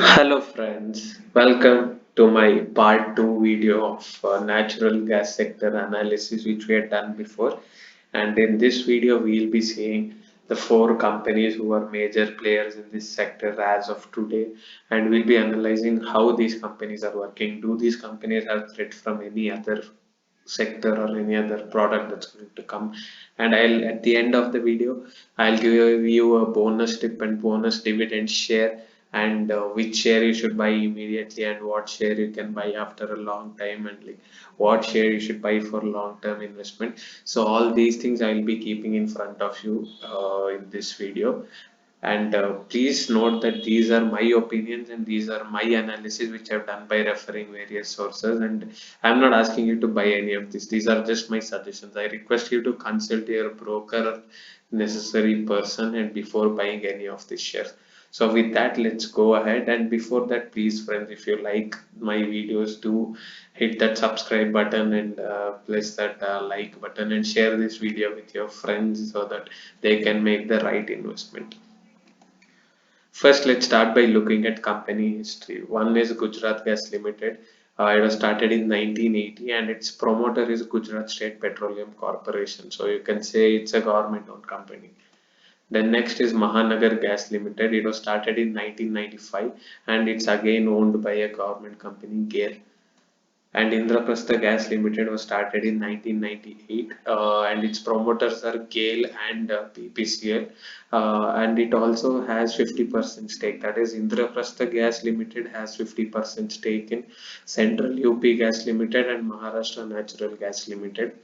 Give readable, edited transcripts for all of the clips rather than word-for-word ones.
Hello friends, welcome to my part 2 video of natural gas sector analysis which we had done before, and in this video we'll be seeing the four companies who are major players in this sector as of today, and we'll be analyzing how these companies are working. Do these companies have threat from any other sector or any other product that's going to come? And I'll at the end of the video I'll give you a bonus tip and bonus dividend share, and which share you should buy immediately and what share you can buy after a long time, and like what share you should buy for long term investment. So all these things I'll be keeping in front of you in this video. And please note that these are my opinions and these are my analysis which I've done by referring various sources, and I'm not asking you to buy any of this. These are just my suggestions. I request you to consult your broker or necessary person and before buying any of these shares. So with that, let's go ahead. And before that, please friends, if you like my videos, do hit that subscribe button and press that like button and share this video with your friends so that they can make the right investment. First, let's start by looking at company history. One is Gujarat Gas Limited. It was started in 1980 and its promoter is Gujarat State Petroleum Corporation. So you can say it's a government-owned company. Then next is Mahanagar Gas Limited. It was started in 1995 and it's again owned by a government company, GAIL. And Indraprastha Gas Limited was started in 1998, and its promoters are GAIL and PPCL, and it also has 50% stake. That is, Indraprastha Gas Limited has 50% stake in Central UP Gas Limited and Maharashtra Natural Gas Limited.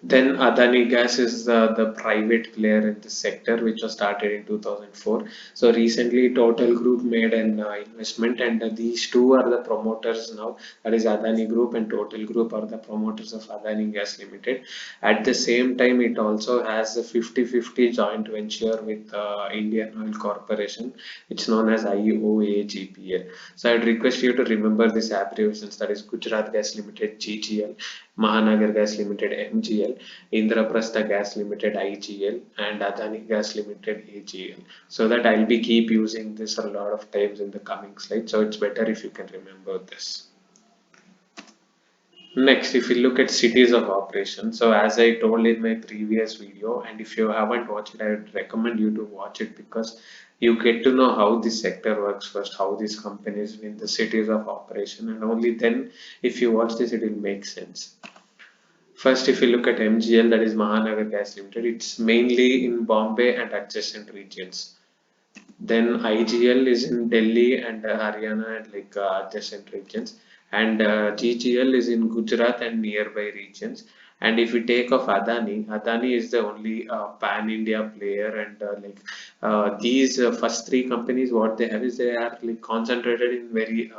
Then Adani Gas is the private player in this sector, which was started in 2004. So recently, Total Group made an investment, and these two are the promoters now. That is Adani Group and Total Group are the promoters of Adani Gas Limited. At the same time, it also has a 50-50 joint venture with Indian Oil Corporation. It's known as IOAGPL. So I'd request you to remember these abbreviations. That is Gujarat Gas Limited (GGL), Mahanagar Gas Limited (MGL), Indraprastha Gas Limited (IGL), and Adani Gas Limited (AGL). So that I'll be keep using this a lot of times in the coming slides. So it's better if you can remember this. Next, if you look at cities of operation, so as I told in my previous video, and if you haven't watched it, I would recommend you to watch it because you get to know how this sector works first, how these companies in the cities of operation, and only then, if you watch this, it will make sense. First, if you look at MGL, that is Mahanagar Gas Limited, it's mainly in Bombay and adjacent regions. Then IGL is in Delhi and Haryana and like adjacent regions, and GGL is in Gujarat and nearby regions. And if we take off Adani, Adani is the only pan-India player, and these first three companies, what they have is they are like concentrated in very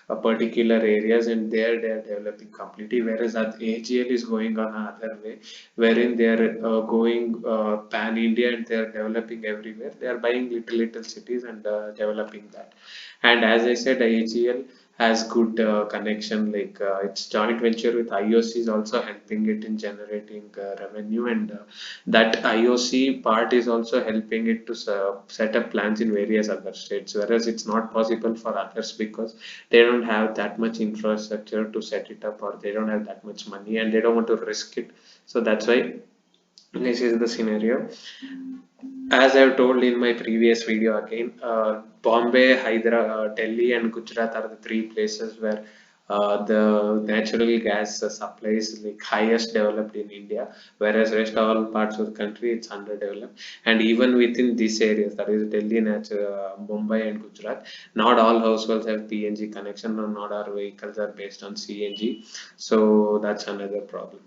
particular areas, and there they are developing completely. Whereas that AGL is going on another way, wherein they are going pan-India and they are developing everywhere. They are buying little cities and developing that. And as I said, AGL has good connection, like its joint venture with IOC is also helping it in generating revenue, and that IOC part is also helping it to set up plants in various other states, whereas it's not possible for others because they don't have that much infrastructure to set it up, or they don't have that much money and they don't want to risk it. So that's why this is the scenario. As I've told in my previous video again, Bombay, Delhi, and Gujarat are the three places where the natural gas supply is like highest developed in India, whereas rest all parts of the country it's underdeveloped. And even within these areas, that is Delhi, Mumbai, and Gujarat, not all households have PNG connection, or not all vehicles are based on CNG. So that's another problem.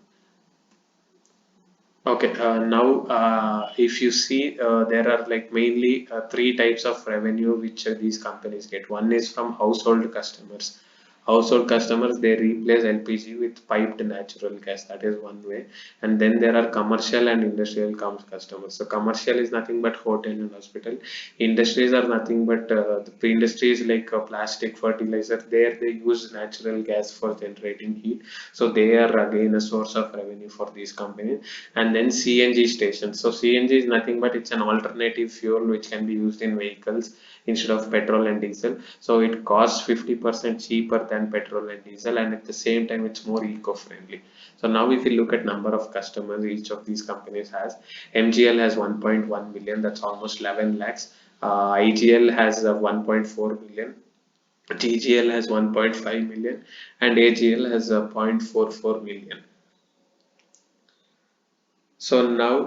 Okay, now if you see, there are like mainly three types of revenue which these companies get. One is from household customers. household customers, they replace LPG with piped natural gas. That is one way. And then there are commercial and industrial customers. So commercial is nothing but hotel and hospital. Industries are nothing but the industries like plastic, fertilizer. There they use natural gas for generating heat. So they are again a source of revenue for these companies. And then CNG stations. So CNG is nothing but it's an alternative fuel which can be used in vehicles instead of petrol and diesel. So it costs 50% cheaper than petrol and diesel, and at the same time it's more eco-friendly. So now if you look at number of customers each of these companies has, MGL has 1.1 million, that's almost 11 lakhs. IGL has 1.4 million, GGL has 1.5 million, and AGL has 0.44 million. So now,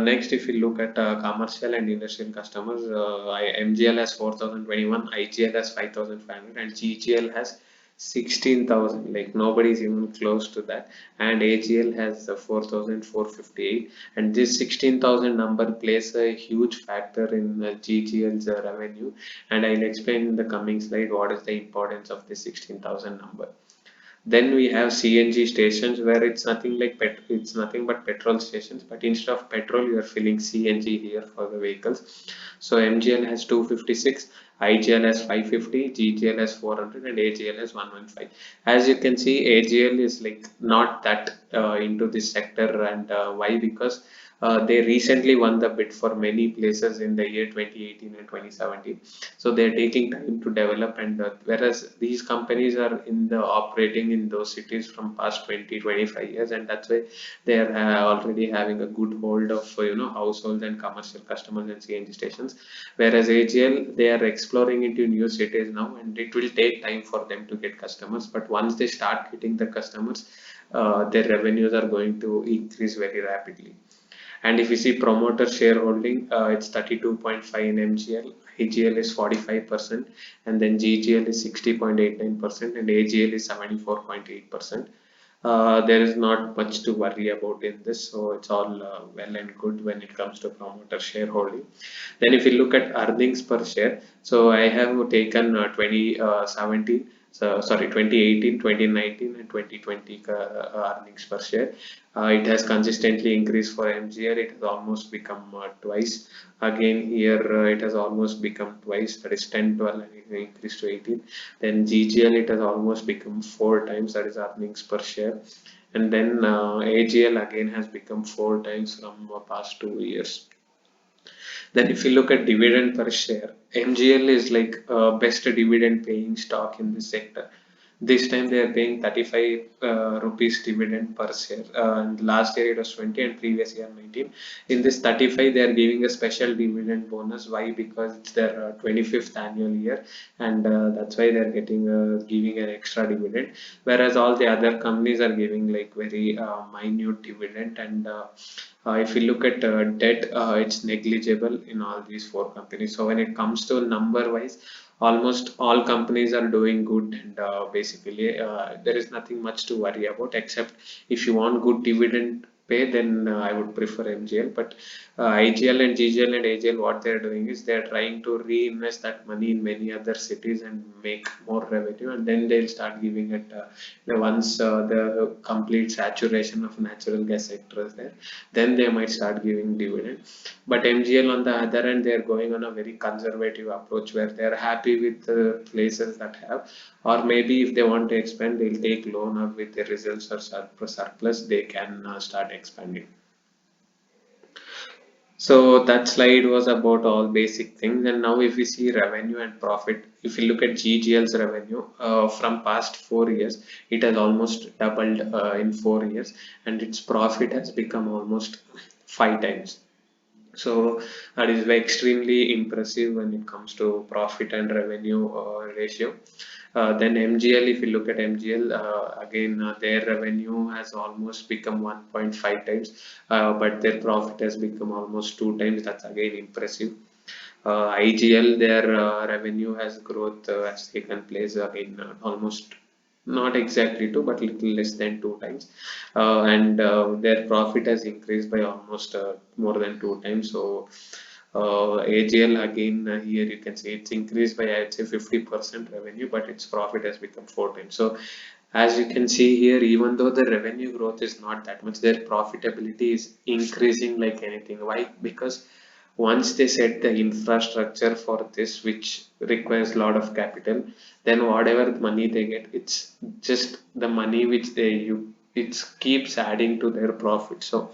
next, if you look at commercial and industrial customers, MGL has 4,021, IGL has 5,500, and GGL has 16,000. Like nobody is even close to that. And AGL has 4,458. And this 16,000 number plays a huge factor in GGL's revenue. And I'll explain in the coming slide what is the importance of this 16,000 number. Then we have CNG stations where it's nothing but petrol stations, but instead of petrol you are filling CNG here for the vehicles. So MGL has 256, IGL has 550, GGL has 400, and AGL has 115. As you can see, AGL is like not that into this sector, and why? Because they recently won the bid for many places in the year 2018 and 2017. So they're taking time to develop, and whereas these companies are in the operating in those cities from past 20-25 years, and that's why they are already having a good hold of households and commercial customers and CNG stations. Whereas AGL, they are exploring into new cities now, and it will take time for them to get customers. But once they start getting the customers, their revenues are going to increase very rapidly. And if you see promoter shareholding, it's 32.5 in MGL, IGL is 45%, and then GGL is 60.89%, and AGL is 74.8%. There is not much to worry about in this, so it's all well and good when it comes to promoter shareholding. Then if you look at earnings per share, so I have taken 2017, so sorry, 2018, 2019, and 2020 earnings per share. It has consistently increased for MGL. It has almost become twice. Again here it has almost become twice. That is 10, 12, and it increased to 18. Then GGL, it has almost become 4 times. That is earnings per share. And then AGL again has become 4 times from past 2 years. Then if you look at dividend per share, MGL is like best dividend paying stock in this sector. This time they are paying 35 rupees dividend per share. And last year it was 20 and previous year 19. In this 35 they are giving a special dividend bonus. Why? Because it's their 25th annual year, and that's why they are getting giving an extra dividend. Whereas all the other companies are giving like very minute dividend, and if you look at debt, it's negligible in all these four companies. So when it comes to number wise, almost all companies are doing good, and basically there is nothing much to worry about, except if you want good dividend pay, then I would prefer MGL. But IGL and GGL and AGL, what they're doing is they're trying to reinvest that money in many other cities and make more revenue, and then they'll start giving it once the complete saturation of natural gas sector is there, then they might start giving dividend. But MGL on the other hand, they are going on a very conservative approach where they are happy with the places that have, or maybe if they want to expand, they'll take loan, or with the results or surplus, they can start expanding. So that slide was about all basic things. And now if we see revenue and profit, if you look at GGL's revenue from past 4 years, it has almost doubled in 4 years, and its profit has become almost 5 times. So that is extremely impressive when it comes to profit and revenue ratio. Then MGL, if you look at MGL, again their revenue has almost become 1.5 times, but their profit has become almost 2 times. That's again impressive. IGL, their revenue has growth has taken place in almost not exactly two, but little less than 2 times, and their profit has increased by almost more than 2 times. So AGL again, here you can see it's increased by, I'd say, 50% revenue, but its profit has become 4 times. So as you can see here, even though the revenue growth is not that much, their profitability is increasing like anything. Why? Because once they set the infrastructure for this, which requires a lot of capital, then whatever money they get, it's just the money which they you it keeps adding to their profit. So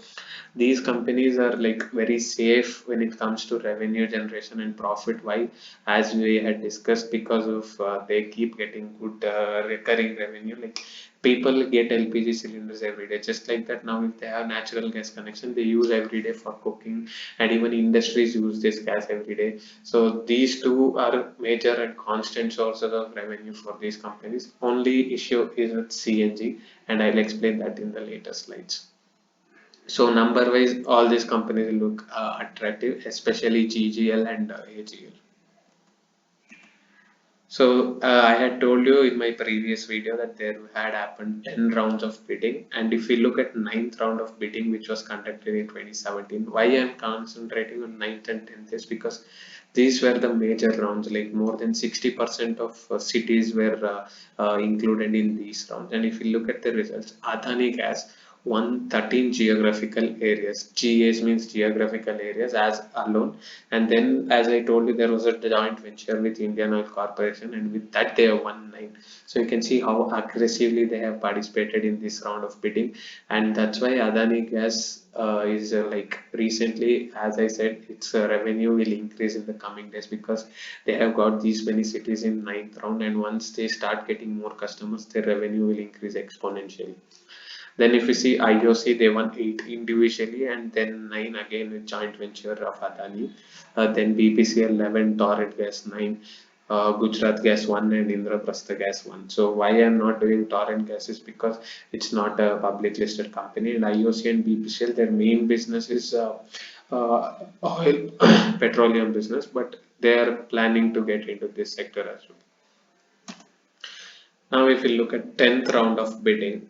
these companies are like very safe when it comes to revenue generation and profit. Why? As we had discussed, because of they keep getting good recurring revenue. Like people get LPG cylinders every day, just like that. Now if they have natural gas connection, they use every day for cooking, and even industries use this gas every day. So these two are major and constant sources of revenue for these companies. Only issue is with CNG, and I'll explain that in the later slides. So number wise, all these companies look attractive, especially GGL and AGL. So I had told you in my previous video that there had happened 10 rounds of bidding, and if we look at ninth round of bidding, which was conducted in 2017, why I am concentrating on ninth and 10th is because these were the major rounds. Like more than 60% of cities were included in these rounds. And if you look at the results, Adani Gas won 13 geographical areas. GAs means geographical areas as alone. And then, as I told you, there was a joint venture with Indian Oil Corporation, and with that they have won 9. So you can see how aggressively they have participated in this round of bidding, and that's why Adani Gas is like recently, as I said, its revenue will increase in the coming days because they have got these many cities in ninth round, and once they start getting more customers, their revenue will increase exponentially. Then if you see IOC, they won 8 individually, and then 9 again with joint venture of Adani. Then BPCL 11, Torrent Gas 9, Gujarat Gas 1, and Indraprastha Gas 1. So why I'm not doing Torrent Gas is because it's not a public listed company, and IOC and BPCL, their main business is oil petroleum business, but they are planning to get into this sector as well. Now if you look at 10th round of bidding,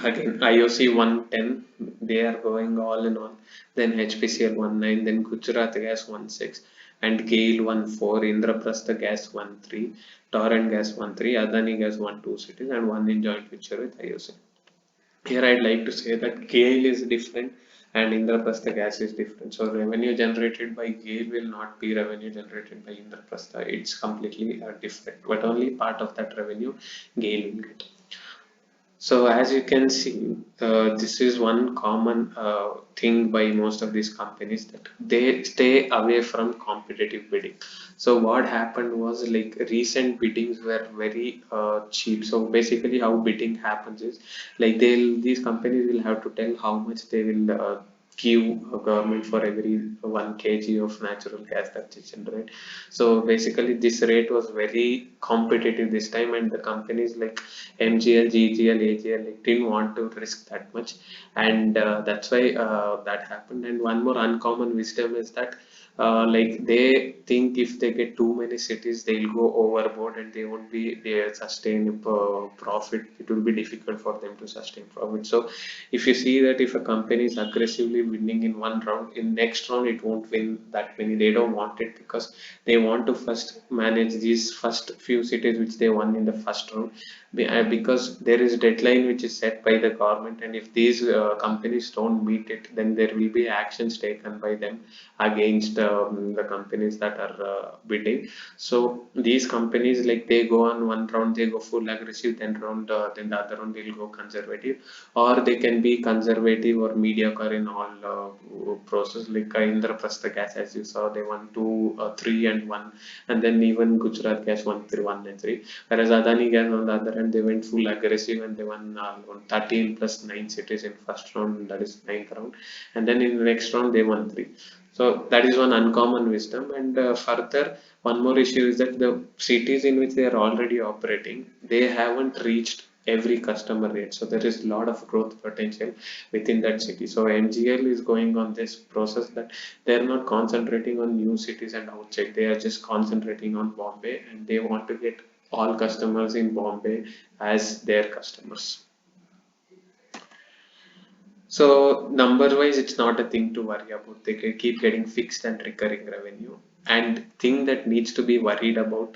again, IOC 110, they are going all in all. Then HPCL 19, then Gujarat Gas 16, and GAIL 14, Indraprastha Gas 13, Torrent Gas 13, Adani Gas 12 cities, and one in joint venture with IOC. Here I'd like to say that GAIL is different and Indraprastha Gas is different. So revenue generated by GAIL will not be revenue generated by Indraprastha. It's completely different, but only part of that revenue GAIL will get. So as you can see, this is one common thing by most of these companies, that they stay away from competitive bidding. So what happened was, like, recent biddings were very cheap. So basically how bidding happens is, like, these companies will have to tell how much they will give a government for every 1 kg of natural gas that they generate. So basically this rate was very competitive this time, and the companies like MGL, GGL, AGL, like, didn't want to risk that much, and that's why that happened. And one more uncommon wisdom is that, like, they think if they get too many cities, they'll go overboard and they won't be they sustain profit. It will be difficult for them to sustain profit. So if you see that if a company is aggressively winning in one round, in next round it won't win that many. They don't want it because they want to first manage these first few cities which they won in the first round, because there is a deadline which is set by the government, and if these companies don't meet it, then there will be actions taken by them against the companies that are bidding. So these companies, like, they go on one round, they go full aggressive, then the other round they'll go conservative, or they can be conservative or mediocre in all process. Like Indraprastha Gas, as you saw, they won 2, 3, and 1, and then even Gujarat Gas won 3, 1 and 3. Whereas Adani Gas, on the other hand, they went full aggressive and they won 13 plus 9 cities in first round, that is ninth round, and then in the next round they won 3. So that is one uncommon wisdom. And further, one more issue is that the cities in which they are already operating, they haven't reached every customer rate. So there is a lot of growth potential within that city. So MGL is going on this process that they are not concentrating on new cities and outside. They are just concentrating on Bombay, and they want to get all customers in Bombay as their customers. So number wise, it's not a thing to worry about. They can keep getting fixed and recurring revenue. And thing that needs to be worried about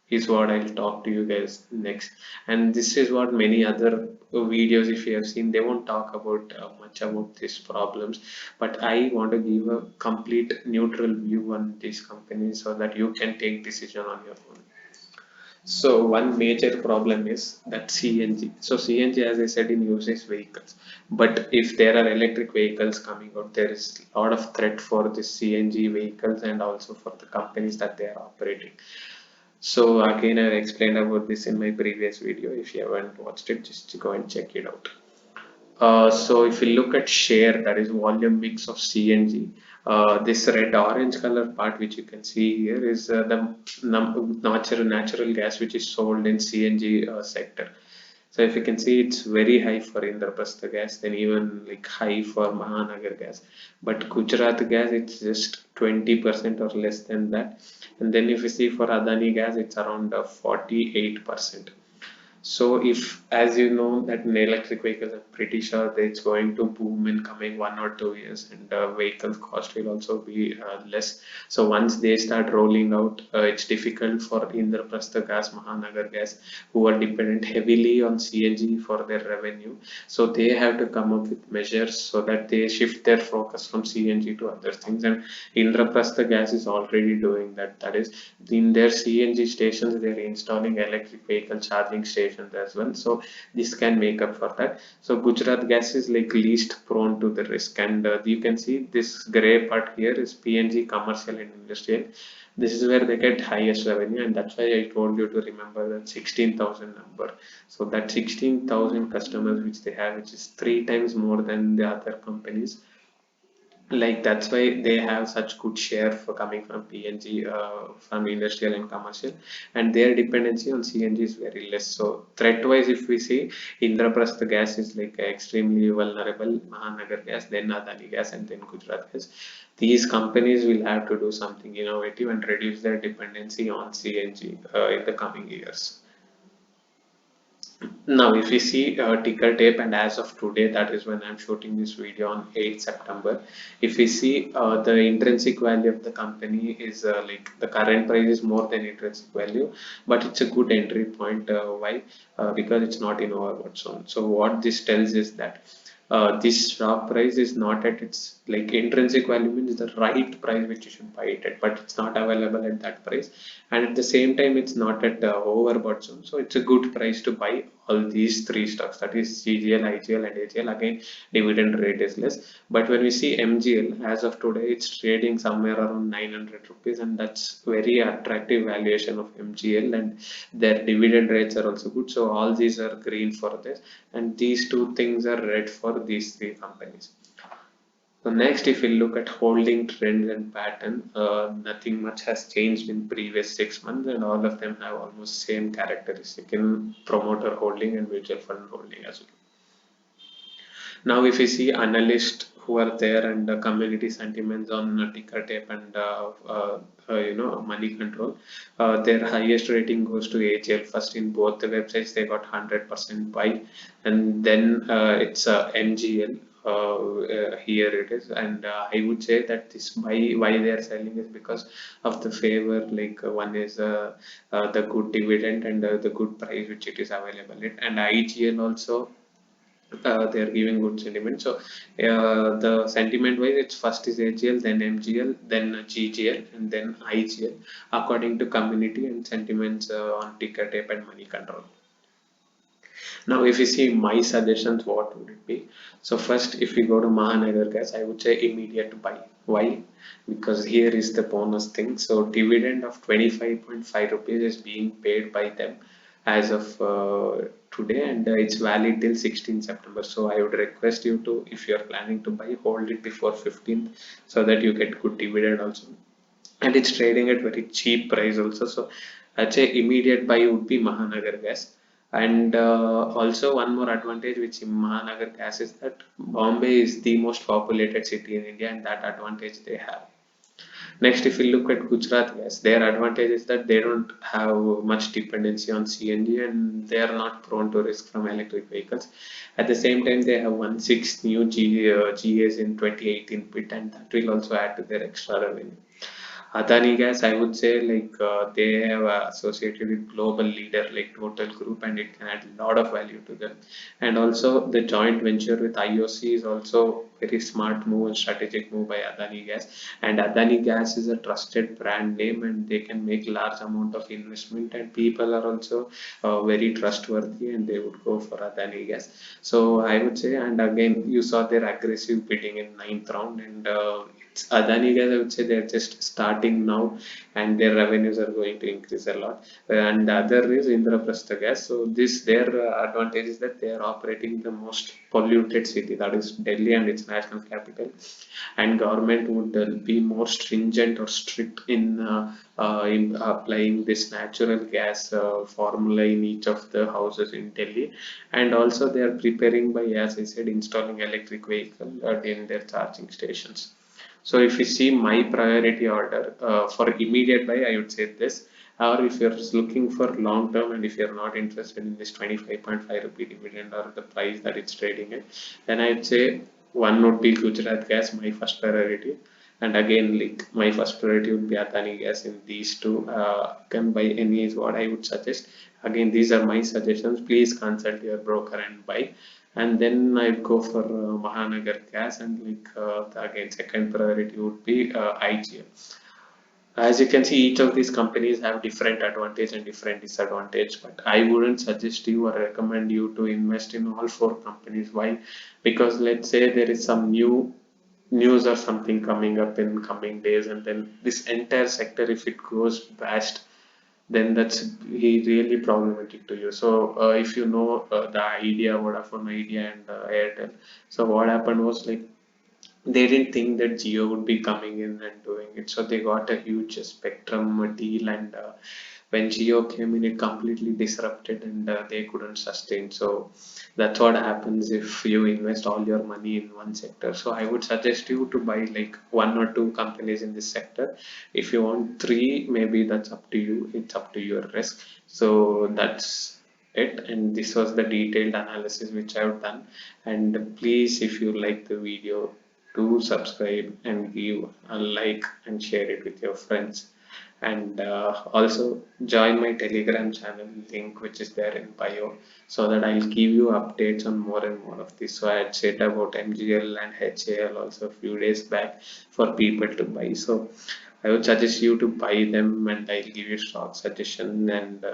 is what I'll talk to you guys next. And this is what many other videos, if you have seen, they won't talk about much about these problems. But I want to give a complete neutral view on these companies so that you can take decision on your own. So one major problem is that CNG. So CNG, as I said, in uses vehicles. But if there are electric vehicles coming out, there is a lot of threat for the CNG vehicles and also for the companies that they are operating. So again, I explained about this in my previous video. If you haven't watched it, just go and check it out. So if you look at share, that is volume mix of CNG, this red orange color part which you can see here is the natural gas which is sold in CNG sector. So if you can see, it's very high for Indraprastha gas, then even like high for Mahanagar gas. But Gujarat gas, it's just 20% or less than that. And then if you see for Adani gas, it's around 48%. So if, as you know, that in electric vehicles, I'm pretty sure that it's going to boom in coming 1 or 2 years, and vehicle cost will also be less. So once they start rolling out, it's difficult for Indraprastha Gas, Mahanagar Gas, who are dependent heavily on CNG for their revenue. So they have to come up with measures so that they shift their focus from CNG to other things. And Indraprastha Gas is already doing that. That is, in their CNG stations, they're installing electric vehicle charging stations as well. So this can make up for that. So Gujarat Gas is like least prone to the risk, and you can see this gray part here is PNG commercial and industrial. This is where they get highest revenue, and that's why I told you to remember that 16,000 number. So that 16,000 customers which they have, which is 3 times more than the other companies, like that's why they have such good share for coming from PNG, from industrial and commercial, and their dependency on CNG is very less. So threat wise, if we see, Indraprastha gas is like extremely vulnerable, Mahanagar gas, then Adani gas, and then Gujarat gas. These companies will have to do something innovative and reduce their dependency on CNG in the coming years. Now, if we see ticker tape, and as of today, that is when I'm shooting this video on 8th September. If we see the intrinsic value of the company is like the current price is more than intrinsic value, but it's a good entry point. Why? Because it's not in overbought zone. So what this tells is that this stock price is not at its like intrinsic value, means the right price which you should buy it at, but it's not available at that price, and at the same time it's not at the overbought zone. So it's a good price to buy all these three stocks, that is CGL, IGL and AGL. Again, dividend rate is less, but when we see MGL, as of today it's trading somewhere around 900 rupees, and that's very attractive valuation of MGL, and their dividend rates are also good. So all these are green for this, and these two things are red for these three companies. So next, if we look at holding trends and pattern, nothing much has changed in previous 6 months, and all of them have almost same characteristic in promoter holding and mutual fund holding as well. Now, if we see analysts who are there and community sentiments on ticker tape and money control, their highest rating goes to AGL. First, in both the websites, they got 100% buy, and then it's MGL. Here it is, and I would say that this buy, why they are selling is because of the favor. Like one is the good dividend and the good price which it is available at, and IGL also they are giving good sentiment. So the sentiment wise, it's first is AGL, then MGL, then GGL, and then IGL, according to community and sentiments on ticker tape and money control. Now, if you see my suggestions, what would it be? So first, if we go to Mahanagar Gas, I would say immediate buy. Why? Because here is the bonus thing. So dividend of 25.5 rupees is being paid by them as of today, and it's valid till 16 September. So I would request you to, if you are planning to buy, hold it before 15th so that you get good dividend also. And it's trading at very cheap price also. So I'd say immediate buy would be Mahanagar Gas. And also one more advantage which in Mahanagar Gas is that Bombay is the most populated city in India, and that advantage they have. Next, if you look at Gujarat Gas, their advantage is that they don't have much dependency on CNG and they are not prone to risk from electric vehicles. At the same time, they have won six new GAs in 2018 bit, and that will also add to their extra revenue. Adani Gas, I would say, like they have associated with global leader like Total Group, and it can add a lot of value to them. And also, the joint venture with IOC is also very smart move and strategic move by Adani Gas. And Adani Gas is a trusted brand name, and they can make large amount of investment, and people are also very trustworthy, and they would go for Adani Gas. So I would say, and again, you saw their aggressive bidding in ninth round, and Adani Gas, I would say they're just starting now and their revenues are going to increase a lot. And the other is Indraprastha Gas. So this their advantage is that they are operating the most polluted city, that is Delhi and its national capital. And government would be more stringent or strict in applying this natural gas formula in each of the houses in Delhi. And also they are preparing by, as I said, installing electric vehicle in their charging stations. So if you see my priority order for immediate buy, I would say this. Or if you're looking for long term and if you're not interested in this 25.5 rupee dividend or the price that it's trading at, then I'd say one would be Gujarat Gas, my first priority. And again, like my first priority would be Adani Gas in these two. Can buy any is what I would suggest. Again, these are my suggestions. Please consult your broker and buy. And then I'd go for Mahanagar Gas, and like again, second priority would be IGL. As you can see, each of these companies have different advantage and different disadvantage, but I wouldn't suggest you or recommend you to invest in all four companies. Why? Because let's say there is some new news or something coming up in coming days, and then this entire sector, if it goes bust, then that's really problematic to you. So if you know the Idea, Vodafone Idea, and Airtel, so what happened was like they didn't think that Geo would be coming in and doing it, so they got a huge spectrum deal, and when Geo came in, it completely disrupted, and they couldn't sustain. So that's what happens if you invest all your money in one sector. So I would suggest you to buy like one or two companies in this sector. If you want three, maybe that's up to you. It's up to your risk. So that's it, and this was the detailed analysis which I've done. And please, if you like the video, do subscribe and give a like and share it with your friends. And also join my Telegram channel link, which is there in bio, so that I'll give you updates on more and more of this. So I had said about MGL and HAL also a few days back for people to buy. So I would suggest you to buy them, and I'll give you stock suggestion. And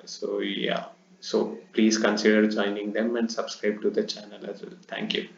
so yeah, so please consider joining them and subscribe to the channel as well. Thank you.